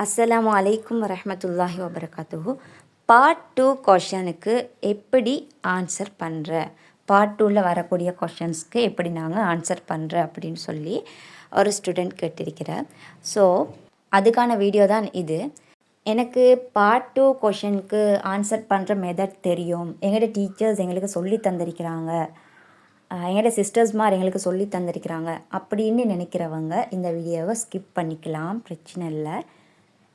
அஸ்ஸலாமு அலைக்கும் வரஹ்மத்துல்லாஹி வபரகாத்துஹு. பார்ட் 2 கொஷனுக்கு எப்படி ஆன்சர் பண்ணுற, பார்ட் 2ல் வரக்கூடிய கொஷன்ஸ்க்கு எப்படி நாங்கள் ஆன்சர் பண்ணுற அப்படின்னு சொல்லி ஒரு ஸ்டூடெண்ட் கேட்டிருக்கிறார். ஸோ அதுக்கான வீடியோ தான் இது. எனக்கு பார்ட் 2 கொஷனுக்கு ஆன்சர் பண்ணுற மெத்தட் தெரியும், எங்களோட டீச்சர்ஸ் எங்களுக்கு சொல்லி தந்திருக்கிறாங்க, எங்களோட சிஸ்டர்ஸ்மார் எங்களுக்கு சொல்லி தந்திருக்கிறாங்க அப்படின்னு நினைக்கிறவங்க இந்த வீடியோவை ஸ்கிப் பண்ணிக்கலாம், பிரச்சனை இல்லை.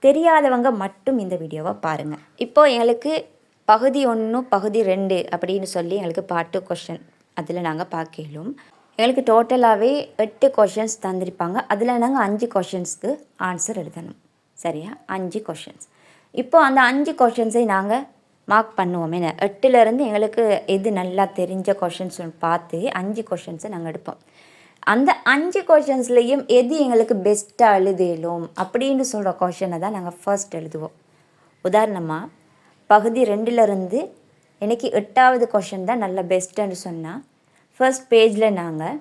தெரியாதவங்க மட்டும் இந்த வீடியோவை பாருங்கள். இப்போது எங்களுக்கு பகுதி 1 பகுதி 2 அப்படின்னு சொல்லி எங்களுக்கு பார்ட் 2 கொஷின் அதில் நாங்கள் பார்க்கலும். எங்களுக்கு டோட்டலாகவே 8 கொஷின்ஸ் தந்திருப்பாங்க. அதில் நாங்கள் 5 கொஷின்ஸ்க்கு ஆன்சர் எழுதணும். சரியா, 5 கொஷின்ஸ். இப்போது அந்த 5 கொஷின்ஸை நாங்கள் மார்க் பண்ணுவோம். என்ன 8லேருந்து எங்களுக்கு எது நல்லா தெரிஞ்ச கொஷின்ஸ் பார்த்து 5 கொஷின்ஸை நாங்கள் எடுப்போம். அந்த 5 கொஷின்ஸ்லேயும் எது எங்களுக்கு பெஸ்ட்டாக எழுதலும் அப்படின்னு சொல்கிற கொஷனை தான் நாங்கள் ஃபர்ஸ்ட் எழுதுவோம். உதாரணமாக பகுதி 2லேருந்து எனக்கு 8வது கொஷின் தான் நல்ல பெஸ்ட்டுன்னு சொன்னால் ஃபர்ஸ்ட் பேஜில் நாங்கள்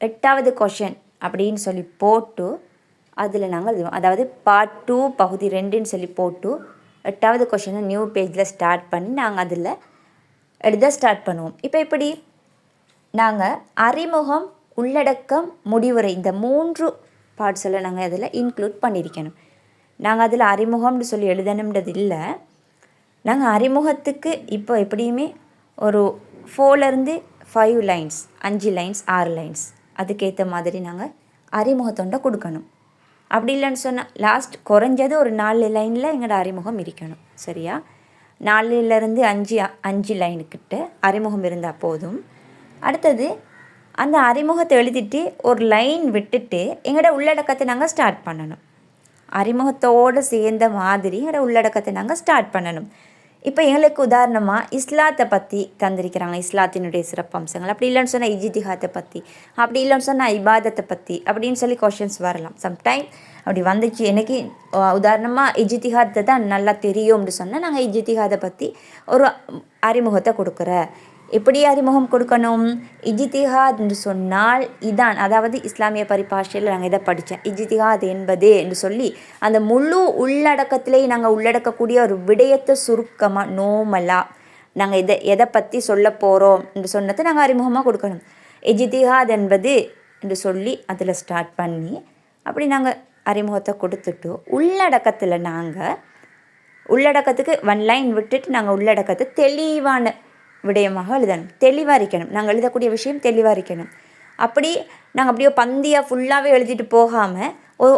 8வது கொஷின் அப்படின்னு சொல்லி போட்டு அதில் நாங்கள் எழுதுவோம். அதாவது பார்ட் 2 பகுதி 2ன்னு சொல்லி போட்டு 8வது கொஷினை நியூ பேஜில் ஸ்டார்ட் பண்ணி நாங்கள் அதில் எழுத ஸ்டார்ட் பண்ணுவோம். இப்போ இப்படி நாங்கள் அறிமுகம், உள்ளடக்கம், முடிவுரை இந்த 3 பார்ட்ஸில் நாங்கள் அதில் இன்க்ளூட் பண்ணியிருக்கணும். நாங்கள் அதில் அறிமுகம்னு சொல்லி எழுதணுன்றது இல்லை. நாங்கள் அறிமுகத்துக்கு இப்போ எப்படியுமே ஒரு 4லேருந்து 5 லைன்ஸ், 5 லைன்ஸ் 6 லைன்ஸ் அதுக்கேற்ற மாதிரி நாங்கள் அறிமுகத்தொண்டை கொடுக்கணும். அப்படி இல்லைன்னு சொன்னால் லாஸ்ட் குறைஞ்சது ஒரு 4 லைனில் எங்களோட அறிமுகம் இருக்கணும். சரியா, 4லேருந்து 5 லைனுக்கிட்ட அறிமுகம் இருந்தால் போதும். அடுத்தது அந்த அறிமுகத்தை எழுதிட்டு ஒரு லைன் விட்டுட்டு எங்களோட உள்ளடக்கத்தை நாங்கள் ஸ்டார்ட் பண்ணணும். அறிமுகத்தோடு சேர்ந்த மாதிரி எங்களோட உள்ளடக்கத்தை நாங்கள் ஸ்டார்ட் பண்ணணும். இப்போ எங்களுக்கு உதாரணமாக இஸ்லாத்தை பற்றி தந்திருக்கிறாங்க, இஸ்லாத்தினுடைய சிறப்பம்சங்கள். அப்படி இல்லைன்னு சொன்னால் இஜ்திஹாத்தை பற்றி, அப்படி இல்லைன்னு சொன்னால் இபாதத்தை பற்றி அப்படின்னு சொல்லி கொஷின்ஸ் வரலாம். சம்டைம் அப்படி வந்துச்சு. எனக்கு உதாரணமாக இஜ்திஹாத்தை தான் நல்லா தெரியும்னு சொன்னால் நாங்கள் இஜ்திஹாத்தை பற்றி ஒரு அறிமுகத்தை கொடுக்குற. எப்படி அறிமுகம் கொடுக்கணும்? இஜ்திஹாத் என்று சொன்னால் இதான், அதாவது இஸ்லாமிய பரிபாஷையில் நாங்கள் இதை படித்தேன். இஜ்திஹாத் என்பது என்று சொல்லி அந்த முழு உள்ளடக்கத்திலே நாங்கள் உள்ளடக்கக்கூடிய ஒரு விடயத்தை சுருக்கமாக நோமலாக நாங்கள் எதை பற்றி சொல்ல போகிறோம் என்று சொன்னதை நாங்கள் அறிமுகமாக கொடுக்கணும். இஜ்திஹாத் என்பது என்று சொல்லி அதில் ஸ்டார்ட் பண்ணி அப்படி நாங்கள் அறிமுகத்தை கொடுத்துட்டு உள்ளடக்கத்துக்கு 1 லைன் விட்டுட்டு நாங்கள் உள்ளடக்கத்தை தெளிவான விடயமாக எழுதணும். தெளிவாக இருக்கணும். நாங்கள் எழுதக்கூடிய விஷயம் தெளிவாக இருக்கணும். அப்படி நாங்கள் அப்படியே பந்தியாக ஃபுல்லாகவே எழுதிட்டு போகாமல்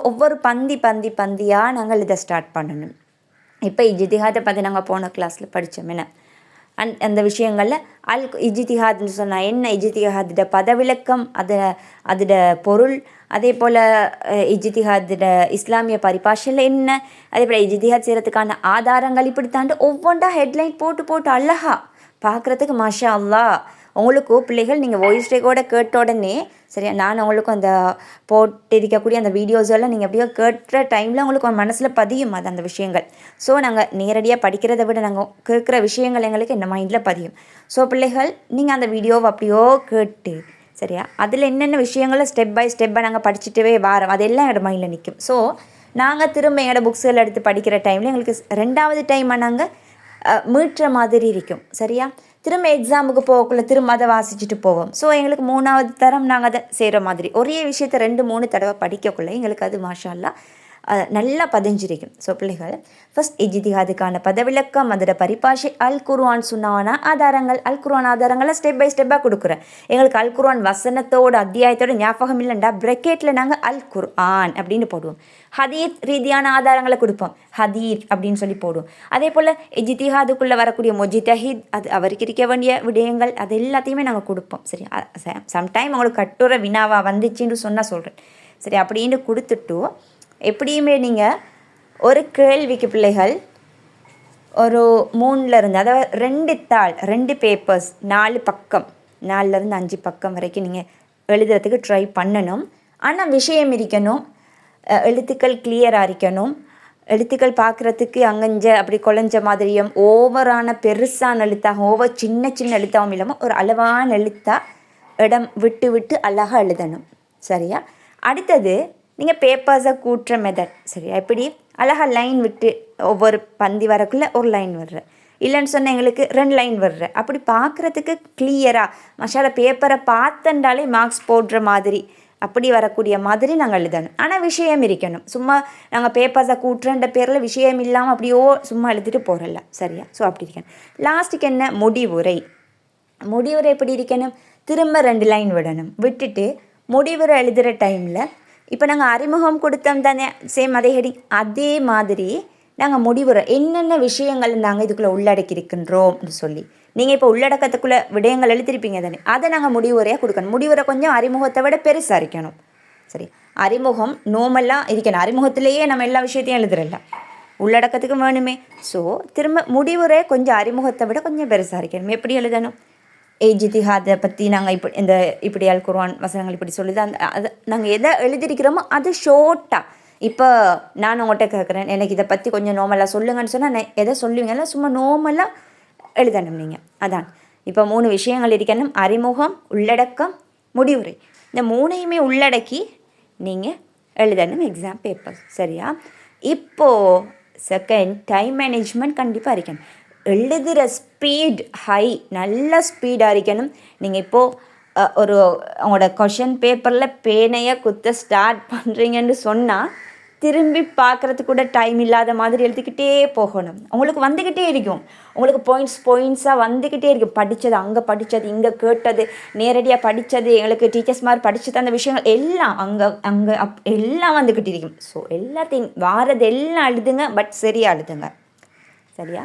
ஒவ்வொரு பந்தியாக நாங்கள் எழுத ஸ்டார்ட் பண்ணணும். இப்போ இஜ்திஹாத்தை பற்றி நாங்கள் போன கிளாஸில் படித்தோம். என்ன அந்த விஷயங்களில் இஜ்திஹாத்னு சொன்னால் என்ன, இஜ்திஹாத்தோட பதவிலக்கம், அதோட பொருள், அதே போல் இஜ்திஹாத்தோட இஸ்லாமிய பரிபாஷையில் என்ன, அதே போல் இஜ்திஹாத் செய்கிறதுக்கான ஆதாரங்கள், இப்படி தாண்டி ஒவ்வொன்றா ஹெட்லைன் போட்டு அழகா பார்க்குறதுக்கு மாஷா அல்லாஹ். உங்களுக்கும் பிள்ளைகள் நீங்கள் வாய்ஸ் ரெக்கார்டை கேட்ட உடனே சரியா, நான் உங்களுக்கும் அந்த போட்டிருக்கக்கூடிய அந்த வீடியோஸ் எல்லாம் நீங்கள் அப்படியே கேட்குற டைமில் உங்களுக்கு மனசில் பதியும் அந்த விஷயங்கள். ஸோ நாங்கள் நேரடியாக படிக்கிறத விட நாங்கள் கேட்குற விஷயங்கள் எங்களுக்கு என்ன மைண்டில் பதியும். ஸோ பிள்ளைகள் நீங்கள் அந்த வீடியோவை அப்படியோ கேட்டு சரியா, அதில் என்னென்ன விஷயங்களை ஸ்டெப் பை ஸ்டெப்பாக நாங்கள் படிச்சுட்டே வரோம், அதெல்லாம் என்னோட மைண்டில் நிற்கும். ஸோ நாங்கள் திரும்ப என்னோடய புக்ஸில் எடுத்து படிக்கிற டைமில் எங்களுக்கு 2வது டைமாக நாங்கள் மீட்டுற மாதிரி இருக்கும். சரியா, திரும்ப எக்ஸாமுக்கு போகக்குள்ள திரும்ப அதை வாசிச்சுட்டு போவோம். ஸோ எங்களுக்கு 3வது தரம் நாங்கள் அதை செய்கிற மாதிரி ஒரே விஷயத்தை 2-3 தடவை படிக்கக்குள்ள எங்களுக்கு அது மாஷா அல்லாஹ் நல்லா பதிஞ்சிருக்கும். ஸோ பிள்ளைகள் ஃபர்ஸ்ட் இஜ்திஹாதுக்கான பதவிலக்கம், அதோட பரிபாஷை, அல் குர்ஆன் சுன்னாவான ஆதாரங்கள், அல் குர்ஆன் ஆதாரங்களை ஸ்டெப் பை ஸ்டெப்பாக கொடுக்குறேன். எங்களுக்கு அல் குர்ஆன் வசனத்தோட அத்தியாயத்தோட ஞாபகம் இல்லைண்டா ப்ரெக்கெட்டில் நாங்கள் அல் குர்ஆன் அப்படின்னு போடுவோம். ஹதீத் ரீதியான ஆதாரங்களை கொடுப்போம், ஹதீத் அப்படின்னு சொல்லி போடுவோம். அதே போல் இஜ்திஹாதுக்குள்ளே வரக்கூடிய முஜ்தஹித், அது அவருக்கு இருக்க வேண்டிய விடயங்கள், அது எல்லாத்தையுமே நாங்கள் கொடுப்போம். சரி, சம்டைம் உங்களுக்கு கட்டுரை வினாவாக வந்துச்சுன்னு சொன்னால் சொல்கிறேன். சரி, அப்படின்னு கொடுத்துட்டு எப்படியுமே நீங்கள் ஒரு கேள்விக்கு பிள்ளைகள் ஒரு 3லேருந்து, அதாவது 2 தாள் 2 பேப்பர்ஸ் 4 பக்கம் 4லேருந்து 5 பக்கம் வரைக்கும் நீங்கள் எழுதுறதுக்கு ட்ரை பண்ணணும். ஆனால் விஷயம் இருக்கணும், எழுத்துக்கள் கிளியராக இருக்கணும். எழுத்துக்கள் பார்க்குறதுக்கு அங்கஞ்ச அப்படி குழஞ்ச மாதிரியும் ஓவரான பெருசான எழுத்தாக ஓவர் சின்ன எழுத்தாகவும் இல்லாமல் ஒரு அளவான எழுத்தாக இடம் விட்டு அழகாக எழுதணும். சரியா, அடுத்தது நீங்கள் பேப்பர்ஸை கூட்டுற மெத்தட். சரியா, எப்படி அழகாக லைன் விட்டு ஒவ்வொரு பந்தி வரக்குள்ளே ஒரு லைன் வர்ற, இல்லைன்னு சொன்னால் எங்களுக்கு 2 லைன் வர்ற, அப்படி பார்க்குறதுக்கு கிளியராக மஷாலா பேப்பரை பார்த்தண்டாலே மார்க்ஸ் போடுற மாதிரி அப்படி வரக்கூடிய மாதிரி நாங்கள் எழுதணும். ஆனால் விஷயம் இருக்கணும். சும்மா நாங்கள் பேப்பர்ஸை கூட்டுறன்ற பேரில் விஷயம் இல்லாமல் அப்படியோ சும்மா எழுதிட்டு போகிறல, சரியா? ஸோ அப்படி இருக்கணும். லாஸ்ட்டுக்கு என்ன, முடிவுரை. முடிவுரை எப்படி இருக்கணும், திரும்ப 2 லைன் விடணும். விட்டுட்டு முடிவுரை எழுதுகிற டைமில் இப்போ நாங்கள் அறிமுகம் கொடுத்தோம் தானே, சேம் அதே ஹெடிங், அதே மாதிரி நாங்கள் முடிவுரை என்னென்ன விஷயங்கள் நாங்கள் இதுக்குள்ளே உள்ளடக்கி இருக்கின்றோம்னு சொல்லி, நீங்கள் இப்போ உள்ளடக்கத்துக்குள்ளே விடயங்கள் எழுதிருப்பீங்க தானே, அதை நாங்கள் முடிவுரையாக கொடுக்கணும். முடிவுரை கொஞ்சம் அறிமுகத்தை விட பெருசாக இருக்கணும், சரி? அறிமுகம் நோமலாக இருக்கணும். அறிமுகத்திலேயே நம்ம எல்லா விஷயத்தையும் எழுதுறல, உள்ளடக்கத்துக்கும் வேணுமே. ஸோ திரும்ப முடிவுரை கொஞ்சம் அறிமுகத்தை விட கொஞ்சம் பெருசாக இருக்கணும். எப்படி எழுதணும், ஜித்திஹாதை பற்றி நாங்கள் இப்படி அல் குர்ஆன் வசனங்கள் இப்படி சொல்லுது, அதை நாங்கள் எதை எழுதிருக்கிறோமோ அது ஷோர்ட்டாக. இப்போ நான் உங்கள்கிட்ட கேட்குறேன், எனக்கு இதை பற்றி கொஞ்சம் நோமலாக சொல்லுங்கன்னு சொன்னால் நான் எதை சொல்லுவீங்கல்ல, சும்மா நோமலாக எழுதணும் நீங்கள். அதான் இப்போ 3 விஷயங்கள் இருக்கணும், அறிமுகம், உள்ளடக்கம், முடிவுரை. இந்த 3ஐயுமே உள்ளடக்கி நீங்கள் எழுதணும் எக்ஸாம் பேப்பர், சரியா? இப்போது செகண்ட், டைம் மேனேஜ்மெண்ட் கண்டிப்பாக இருக்கணும். எழுதுகிற ஸ்பீட் ஹை, நல்ல ஸ்பீடாக இருக்கணும். நீங்கள் இப்போது ஒரு உங்களோட கொஷின் பேப்பரில் பேனையை குத்த ஸ்டார்ட் பண்ணுறீங்கன்னு சொன்னால் திரும்பி பார்க்குறதுக்கு கூட டைம் இல்லாத மாதிரி எழுதிக்கிட்டே போகணும். உங்களுக்கு வந்துக்கிட்டே இருக்கும், உங்களுக்கு பாயிண்ட்ஸாக வந்துக்கிட்டே இருக்கும். படித்தது அங்கே, படித்தது இங்கே, கேட்டது நேரடியாக படித்தது, எங்களுக்கு டீச்சர்ஸ் மாதிரி படித்தது, அந்த விஷயங்கள் எல்லாம் அங்கே எல்லாம் வந்துக்கிட்டு இருக்கும். ஸோ எல்லாத்தையும் வாரது எல்லாம் எழுதுங்க, பட் சரியாக எழுதுங்க, சரியா?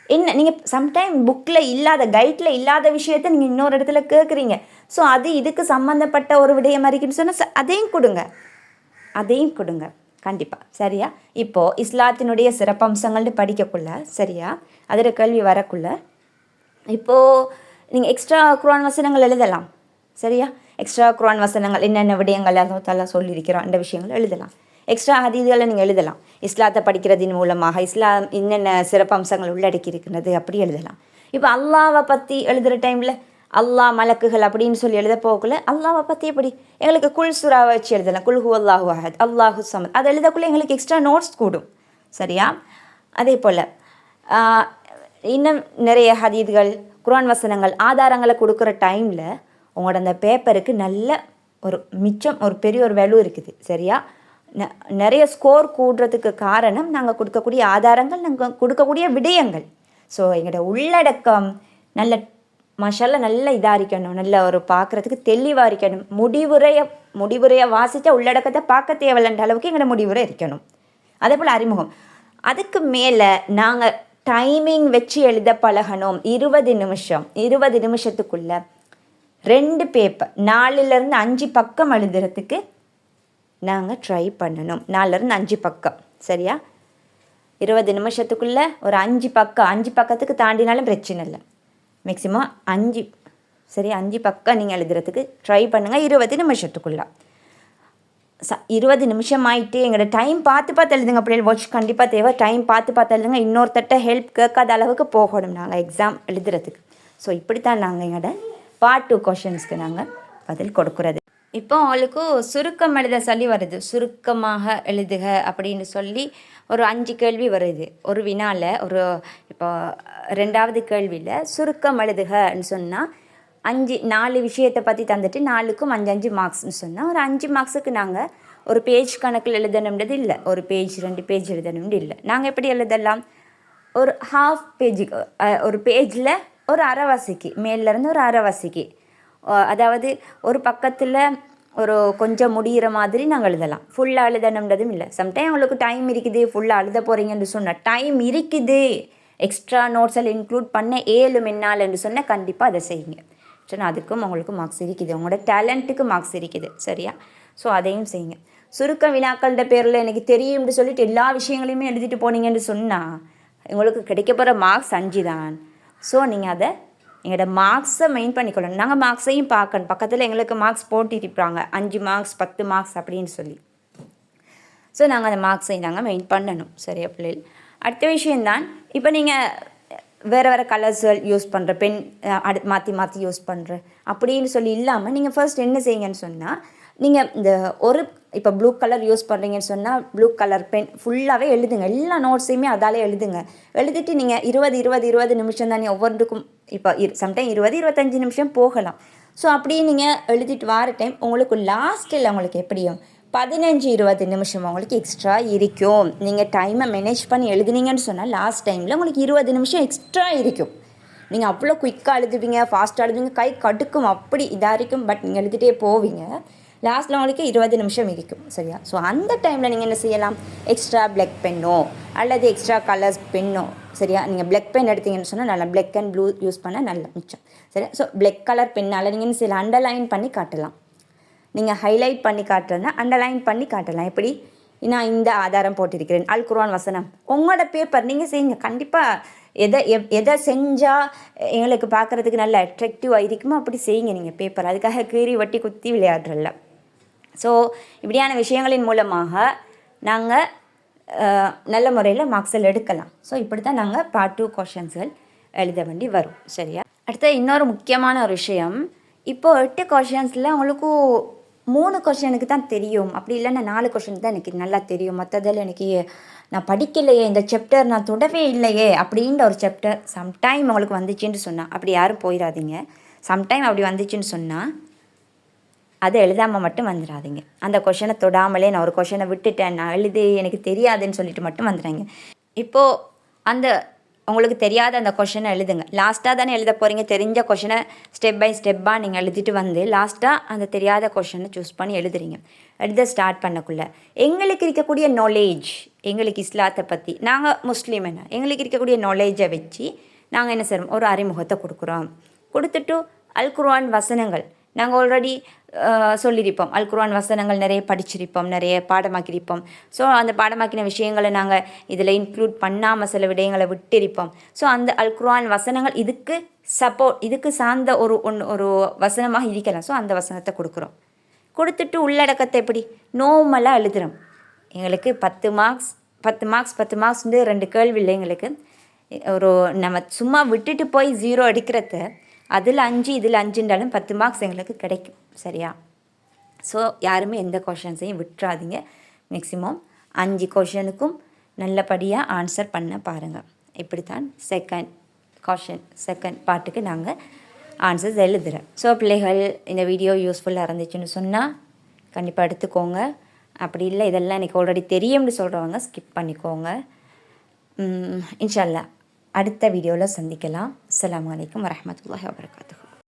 என்ன நீங்கள் சம்டைம் புக்கில் இல்லாத, கைட்டில் இல்லாத விஷயத்தை நீங்கள் இன்னொரு இடத்துல கேட்குறீங்க. ஸோ அது இதுக்கு சம்மந்தப்பட்ட ஒரு விடயம் மாதிரின்னு சொன்னால் அதையும் கொடுங்க கண்டிப்பாக, சரியா? இப்போது இஸ்லாத்தினுடைய சிறப்பம்சங்கள்னு படிக்கக்குள்ள, சரியா, அதில் கேள்வி வரக்குள்ள இப்போது நீங்கள் எக்ஸ்ட்ரா குர்ஆன் வசனங்கள் எழுதலாம், சரியா? எக்ஸ்ட்ரா குர்ஆன் வசனங்கள் என்னென்ன விடயங்கள் அதெல்லாம் சொல்லியிருக்கிறோம், அந்த விஷயங்கள் எழுதலாம். எக்ஸ்ட்ரா ஹதீஸ்களை நீங்கள் எழுதலாம். இஸ்லாத்தை படிக்கிறதின் மூலமாக இஸ்லாம் என்னென்ன சிறப்பம்சங்கள் உள்ளடக்கி இருக்கிறது அப்படி எழுதலாம். இப்போ அல்லாவை பற்றி எழுதுகிற டைமில் அல்லாஹ், மலக்குகள் அப்படின்னு சொல்லி எழுத போகக்குள்ள அல்லாவை பற்றி எப்படி எங்களுக்கு குல் சூராவை வச்சு எழுதலாம். குல் ஹு அல்லாஹு அஹத், அல்லாஹு சமத், அதை எழுதக்குள்ளே எங்களுக்கு எக்ஸ்ட்ரா நோட்ஸ் கூடும், சரியா? அதே போல் இன்னும் நிறைய ஹதீஸ்கள், குர்ஆன் வசனங்கள், ஆதாரங்களை கொடுக்குற டைமில் உங்களோட அந்த பேப்பருக்கு நல்ல ஒரு மிச்சம், ஒரு பெரிய ஒரு வேல்யூ இருக்குது, சரியா? நிறைய ஸ்கோர் கூடுறதுக்கு காரணம் நாங்கள் கொடுக்கக்கூடிய ஆதாரங்கள், நாங்கள் கொடுக்கக்கூடிய விடயங்கள். ஸோ எங்களோட உள்ளடக்கம் நல்ல மஷாலா நல்ல இதாக இருக்கணும், நல்ல ஒரு பார்க்குறதுக்கு தெளிவாக இருக்கணும். முடிவுரையை வாசித்தா உள்ளடக்கத்தை பார்க்க தேவையில்லைன்ற அளவுக்கு எங்களோட முடிவுரை இருக்கணும். அதே போல் அறிமுகம், அதுக்கு மேலே நாங்கள் டைமிங் வச்சு எழுத பழகணும். 20 நிமிஷத்துக்குள்ளே 2 பேப்பர் 4லேருந்து 5 பக்கம் எழுதுறதுக்கு நாங்கள் ட்ரை பண்ணணும். 4லேருந்து 5 பக்கம், சரியா? 20 நிமிஷத்துக்குள்ளே ஒரு 5 பக்கத்துக்கு தாண்டினாலும் பிரச்சனை இல்லை. மேக்ஸிமம் 5, சரி, 5 பக்கம் நீங்கள் எழுதுறதுக்கு ட்ரை பண்ணுங்கள் 20 நிமிஷத்துக்குள்ளே. 20 நிமிஷம் ஆகிட்டு எங்களோட டைம் பார்த்து எழுதுங்க. அப்படி வாட்ச் கண்டிப்பாக தேவை. டைம் பார்த்து எழுதுங்க. இன்னொருத்தட்ட ஹெல்ப் கேட்காத அளவுக்கு போகணும் நாங்கள் எக்ஸாம் எழுதுறதுக்கு. ஸோ இப்படித்தான் நாங்கள் எங்களோட பார்ட் 2 கொஷின்ஸ்க்கு நாங்கள் பதில் கொடுக்குறது. இப்போ அவளுக்கு சுருக்கம் எழுத சொல்லி வருது. சுருக்கமாக எழுதுக அப்படின்னு சொல்லி ஒரு 5 கேள்வி வருது ஒரு வினாவில். ஒரு இப்போ 2வது கேள்வியில் சுருக்கம் எழுதுகன்னு சொன்னால் 4 விஷயத்தை பற்றி தந்துட்டு 4க்கும் 5 மார்க்ஸ்ன்னு சொன்னால் ஒரு 5 மார்க்ஸுக்கு நாங்கள் ஒரு பேஜ் கணக்கில் எழுதணுன்றது இல்லை, ஒரு பேஜ் 2 பேஜ் எழுதணும்னு இல்லை. நாங்கள் எப்படி எழுதலாம், ஒரு ஹாஃப் பேஜுக்கு, ஒரு பேஜில் ஒரு அரைவாசிக்கு, மேலேருந்து ஒரு அரைவாசிக்கு, அதாவது ஒரு பக்கத்தில் ஒரு கொஞ்சம் முடிகிற மாதிரி நாங்கள் எழுதலாம். ஃபுல்லாக எழுதணுன்றதும் இல்லை. சம்டைம் அவங்களுக்கு டைம் இருக்குது, ஃபுல்லாக எழுத போகிறீங்கன்னு சொன்னால் டைம் இருக்குது, எக்ஸ்ட்ரா நோட்ஸ் எல்லாம் இன்க்ளூட் பண்ண என்னால்ன்னு சொன்னால் கண்டிப்பாக அதை செய்யுங்க. சொன்னால் அதுக்கும் அவங்களுக்கு மார்க்ஸ் இருக்குது, அவங்களோட டேலண்ட்டுக்கு மார்க்ஸ் இருக்குது, சரியா? ஸோ அதையும் செய்யுங்க. சுருக்க வினாக்கள்ன்ற பேரில் எனக்கு தெரியும்னு சொல்லிட்டு எல்லா விஷயங்களையுமே எழுதிட்டு போனீங்கன்னு சொன்னால் உங்களுக்கு கிடைக்க போகிற மார்க்ஸ் 5 தான். ஸோ நீங்கள் அதை எங்களோட மார்க்ஸை மெயின் பண்ணிக்கொள்ளணும். நாங்கள் மார்க்ஸையும் பார்க்கணும். பக்கத்தில் எங்களுக்கு மார்க்ஸ் போட்டிருப்பாங்க 5 மார்க்ஸ் 10 மார்க்ஸ் அப்படின்னு சொல்லி. ஸோ நாங்கள் அந்த மார்க்ஸையும் நாங்கள் மெயின் பண்ணணும், சரியா பிள்ளைகள்? அடுத்த விஷயந்தான், இப்போ நீங்கள் வேறு கலர்ஸ்கள் யூஸ் பண்ணுற, பென் மாற்றி யூஸ் பண்ணுற அப்படின்னு சொல்லி இல்லாமல் நீங்கள் ஃபர்ஸ்ட் என்ன செய்யுங்கன்னு சொன்னால் நீங்கள் இந்த ஒரு இப்போ ப்ளூ கலர் யூஸ் பண்ணுறீங்கன்னு சொன்னால் ப்ளூ கலர் பென் ஃபுல்லாகவே எழுதுங்க, எல்லா நோட்ஸையுமே அதாலே எழுதுங்க. எழுதிட்டு நீங்கள் 20 நிமிஷம் தானே ஒவ்வொன்றுக்கும், இப்போ சம்டைம் 25 நிமிஷம் போகலாம். ஸோ அப்படியே நீங்கள் எழுதிட்டு வர டைம் உங்களுக்கு லாஸ்ட்டில் உங்களுக்கு எப்படியும் 15-20 நிமிஷம் உங்களுக்கு எக்ஸ்ட்ரா இருக்கும். நீங்கள் டைமை மேனேஜ் பண்ணி எழுதுனீங்கன்னு சொன்னால் லாஸ்ட் டைமில் உங்களுக்கு 20 நிமிஷம் எக்ஸ்ட்ரா இருக்கும். நீங்கள் அவ்வளோ குயிக்காக எழுதுவீங்க, ஃபாஸ்ட்டாக எழுதுவீங்க, கை கடுக்கும், அப்படி இதாக இருக்கும். பட் நீங்கள் எழுதிட்டே போவீங்க, லாஸ்ட்டில் உங்களுக்கு 20 நிமிஷம் இருக்கும். சரியா? ஸோ அந்த டைமில் நீங்கள் என்ன செய்யலாம், எக்ஸ்ட்ரா பிளாக் பென்னோ அல்லது எக்ஸ்ட்ரா கலர்ஸ் பென்னோ, சரியா? நீங்கள் பிளாக் பென் எடுத்தீங்கன்னு சொன்னால் நல்லா பிளாக் அண்ட் ப்ளூ யூஸ் பண்ண நல்லா மிச்சம். சரியா? ஸோ பிளாக் கலர் பென்னால் நீங்கள் என்ன செய்யலாம், அண்டர்லைன் பண்ணி காட்டலாம். நீங்கள் ஹைலைட் பண்ணி காட்டுறதுனா அண்டர்லைன் பண்ணி காட்டலாம். எப்படி, நான் இந்த ஆதாரம் போட்டிருக்கிறேன், அல் குர்ஆன் வசனம், உங்களோட பேப்பர் நீங்கள் செய்யுங்க. கண்டிப்பாக எதை செஞ்சால் எங்களுக்கு பார்க்குறதுக்கு நல்ல அட்ராக்டிவாக இருக்குமோ அப்படி செய்யுங்க நீங்கள் பேப்பர். அதுக்காக கீறி வட்டி குத்தி விளையாடுறல. ஸோ இப்படியான விஷயங்களின் மூலமாக நாங்கள் நல்ல முறையில் மார்க்ஸில் எடுக்கலாம். ஸோ இப்படி தான் நாங்கள் பார்ட் 2 கொஷின்ஸ்கள் எழுத வேண்டி வரும். சரியா? அடுத்த இன்னொரு முக்கியமான ஒரு விஷயம், இப்போது 8 கொஷின்ஸில் உங்களுக்கு 3 கொஷனுக்கு தான் தெரியும், அப்படி இல்லைன்னா 4 கொஷனுக்கு தான் எனக்கு நல்லா தெரியும், மற்றதில் எனக்கு நான் படிக்கலையே, இந்த சாப்டர் நான் தொடவே இல்லையே அப்படின்ற ஒரு சாப்டர் சம்டைம் உங்களுக்கு வந்துச்சுன்னு சொன்னால் அப்படி யாரும் போயிடாதீங்க. சம்டைம் அப்படி வந்துச்சுன்னு சொன்னால் அதை எழுதாமல் மட்டும் வந்துடாதீங்க. அந்த கொஷனை தொடாமலே நான் ஒரு கொஷனை விட்டுட்டேன், நான் எழுதி எனக்கு தெரியாதுன்னு சொல்லிட்டு மட்டும் வந்துடுறாங்க. இப்போது அந்த உங்களுக்கு தெரியாத அந்த கொஷனை எழுதுங்க. லாஸ்ட்டாக தானே எழுத போகிறீங்க, தெரிஞ்ச கொஷனை ஸ்டெப் பை ஸ்டெப்பாக நீங்கள் எழுதிட்டு வந்து லாஸ்ட்டாக அந்த தெரியாத கொஷனை சூஸ் பண்ணி எழுதுறீங்க. எழுத ஸ்டார்ட் பண்ணக்குள்ளே எங்களுக்கு இருக்கக்கூடிய நாலேஜ், எங்களுக்கு இஸ்லாத்தை பற்றி, நாங்கள் முஸ்லீம் என்ன, எங்களுக்கு இருக்கக்கூடிய நாலேஜை வச்சு நாங்கள் என்ன செய்கிறோம், ஒரு அறிமுகத்தை கொடுக்குறோம். கொடுத்துட்டு அல் குர்ஆன் வசனங்கள் நாங்கள் ஆல்ரெடி சொல்லியிருப்போம், அல் குர்ஆன் வசனங்கள் நிறைய படிச்சிருப்போம், நிறைய பாடமாக்கியிருப்போம். ஸோ அந்த பாடமாக்கின விஷயங்களை நாங்கள் இதில் இன்க்ளூட் பண்ணாமல் சில விடயங்களை விட்டிருப்போம். ஸோ அந்த அல் குர்ஆன் வசனங்கள் இதுக்கு இதுக்கு சார்ந்த ஒரு வசனமாக இருக்கலாம். ஸோ அந்த வசனத்தை கொடுக்குறோம். கொடுத்துட்டு உள்ளடக்கத்தை எப்படி நோமலாக எழுதுகிறோம். எங்களுக்கு 10 மார்க்ஸ் 10 மார்க்ஸ்ண்டு 2 கேள்வி இல்லை எங்களுக்கு. ஒரு நம்ம சும்மா விட்டுட்டு போய் 0 அடிக்கிறத அதில் 5 இதில் 5ன்றாலும் 10 மார்க்ஸ் எங்களுக்கு கிடைக்கும். சரியா? ஸோ யாருமே எந்த கொஷன்ஸையும் விட்டுறாதீங்க. மேக்ஸிமம் 5 கொஷனுக்கும் நல்லபடியாக ஆன்சர் பண்ண பாருங்கள். இப்படித்தான் செகண்ட் பார்ட்டுக்கு நாங்கள் ஆன்சர்ஸ் எழுதுகிறேன். ஸோ பிள்ளைகள், இந்த வீடியோ யூஸ்ஃபுல்லாக இருந்துச்சுன்னு சொன்னால் கண்டிப்பாக எடுத்துக்கோங்க. அப்படி இல்லை இதெல்லாம் எனக்கு ஆல்ரெடி தெரியும்னு சொல்கிறவங்க ஸ்கிப் பண்ணிக்கோங்க. இன்ஷா அல்லாஹ் அடுத்த வீடியோவில் சந்திக்கலாம். அஸ்ஸலாமு அலைக்கும் வரஹ்மத்துல்லாஹி வபரகாத்துஹு.